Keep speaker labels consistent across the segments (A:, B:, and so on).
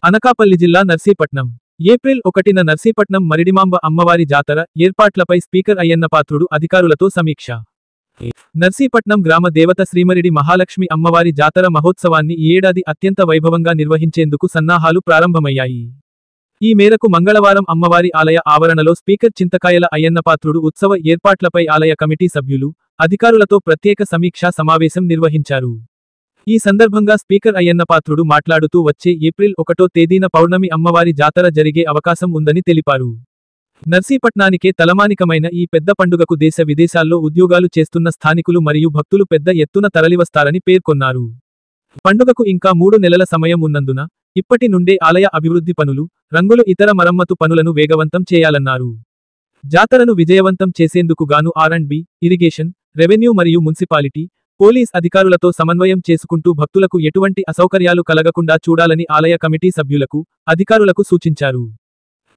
A: అనకాపల్లి జిల్లా నర్సీపట్నం ఏప్రిల్ 1న నర్సీపట్నం మరిడిమాంబ అమ్మవారి జాతర ఏర్పాట్లపై స్పీకర్ అయ్యన్నపాత్రుడు అధికారులతో సమీక్ష. నర్సీపట్నం గ్రామ దేవత శ్రీమరిడి మహాలక్ష్మి అమ్మవారి జాతర మహోత్సవాన్ని ఈ ఏడాది అత్యంత వైభవంగా నిర్వహించేందుకు సన్నాహాలు ప్రారంభమయ్యాయి. ఈ మేరకు మంగళవారం అమ్మవారి ఆలయ ఆవరణలో స్పీకర్ చింతకాయల అయ్యన్నపాత్రుడు ఉత్సవ ఏర్పాట్లపై ఆలయ కమిటీ సభ్యులు, అధికారులతో ప్రత్యేక సమీక్షా సమావేశం నిర్వహించారు. ఈ సందర్భంగా స్పీకర్ అయ్యన్నపాత్రుడు మాట్లాడుతూ వచ్చే ఏప్రిల్ 1వ తేదీన పౌర్ణమి అమ్మవారి జాతర జరిగే అవకాశం ఉందని తెలిపారు. నర్సీపట్నానికే తలమానికమైన ఈ పెద్ద పండుగకు దేశ విదేశాల్లో ఉద్యోగాలు చేస్తున్న స్థానికులు మరియు భక్తులు పెద్ద ఎత్తున తరలివస్తారని పేర్కొన్నారు. పండుగకు ఇంకా 3 నెలల సమయం ఉన్నందున ఇప్పటి నుండే ఆలయ అభివృద్ధి పనులు, రంగులు ఇతర మరమ్మతు పనులను వేగవంతం చేయాలన్నారు. జాతరను విజయవంతం చేసేందుకు గాను R&B, ఇరిగేషన్, రెవెన్యూ మరియు మున్సిపాలిటీ, పోలీస్ అధికారులతో సమన్వయం చేసుకుంటూ భక్తులకు ఎటువంటి అసౌకర్యాలు కలగకుండా చూడాలని ఆలయ కమిటీ సభ్యులకు, అధికారులకు సూచించారు.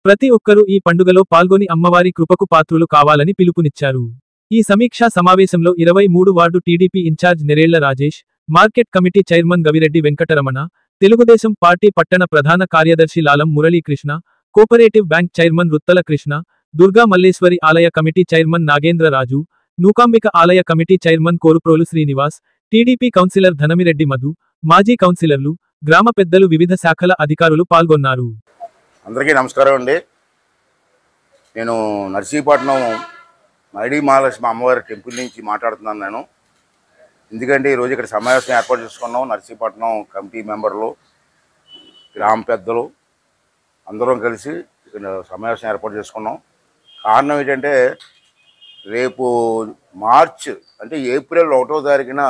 A: ప్రతి ఒక్కరూ ఈ పండుగలో పాల్గొని అమ్మవారి కృపకు పాత్రులు కావాలని పిలుపునిచ్చారు. ఈ సమీక్షా సమావేశంలో 23 ward TDP incharge Nerella Rajesh, market committee chairman Gavireddy Venkataramana, Telugu Desam party పట్టణ ప్రధాన కార్యదర్శి Lalam Muralikrishna, cooperative bank chairman Ruttala Krishna, Durga Malleswari ఆలయ కమిటీ చైర్మన్ నాగేంద్ర రాజు, నూకాంబిక ఆలయ committee chairman Koruprolu Srinivas, TDP councillor Dhanamireddy Madhu, మాజీ కౌన్సిలర్లు, గ్రామ పెద్దలు, వివిధ శాఖల అధికారులు పాల్గొన్నారు.
B: అందరికీ నమస్కారం అండి. నేను నర్సీపట్నం మైడి మహాలక్ష్మి అమ్మవారి టెంపుల్ నుంచి మాట్లాడుతున్నాను. ఎందుకంటే ఈరోజు ఇక్కడ సమావేశం ఏర్పాటు చేసుకున్నాం. నర్సీపట్నం కమిటీ మెంబర్లు, గ్రామ పెద్దలు అందరం కలిసి ఇక్కడ సమావేశం ఏర్పాటు చేసుకున్నాం. కారణం ఏంటంటే రేపు మార్చ్ అంటే ఏప్రిల్ 1వ తారీఖున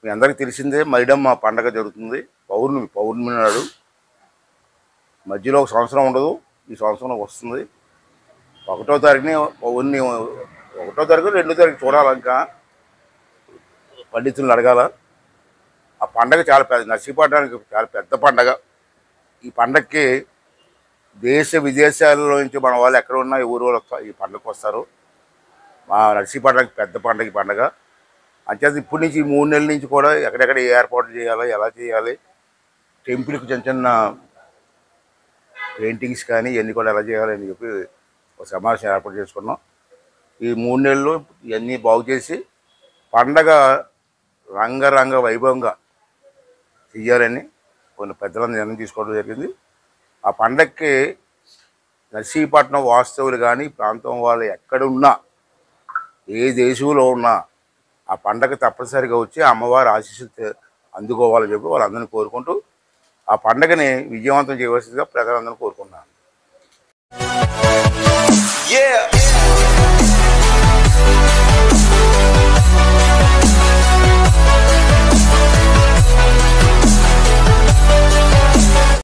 B: మీ అందరికీ తెలిసిందే మైడమ్మ పండగ జరుగుతుంది. పౌర్ణమి నాడు మధ్యలో ఒక సంవత్సరం ఉండదు. ఈ సంవత్సరం వస్తుంది 1వ తారీఖుని. 1వ తారీఖు 2వ తారీఖు చూడాలి. ఇంకా పండితులను అడగాల. ఆ పండగ చాలా పెద్ద, నర్సీపట్నానికి చాలా పెద్ద పండగ. ఈ పండగకి దేశ విదేశాలలో నుంచి మన వాళ్ళు ఎక్కడ ఉన్నా ఈ ఊరు వాళ్ళు ఈ పండగకు వస్తారు. మా నర్సీపట్నానికి పెద్ద పండగ ఈ పండగ. అంచేత ఇప్పటి నుంచి 3 నెలల నుంచి కూడా ఎక్కడెక్కడ ఏర్పాటు చేయాలి, ఎలా చేయాలి, టెంపుల్కి చిన్న చిన్న పెయింటింగ్స్ కానీ ఇవన్నీ కూడా ఎలా చేయాలని చెప్పి ఒక సమావేశం ఏర్పాటు చేసుకున్నాం. ఈ 3 నెలలు ఇవన్నీ బాగు చేసి పండగ రంగరంగ వైభవంగా చెయ్యాలని కొన్ని పెద్దలందరూ నిర్ణయం తీసుకోవడం జరిగింది. ఆ పండగకి నర్సీపట్నం వాస్తవులు కానీ ప్రాంతం వాళ్ళు ఎక్కడున్నా, ఏ దేశంలో ఉన్నా ఆ పండగ తప్పనిసరిగా వచ్చి అమ్మవారి ఆశీస్సులు అందుకోవాలని చెప్పి వాళ్ళందరినీ కోరుకుంటూ ఆ పండగని విజయవంతం చేయవలసిందిగా ప్రజలందరినీ కోరుకుంటున్నాను.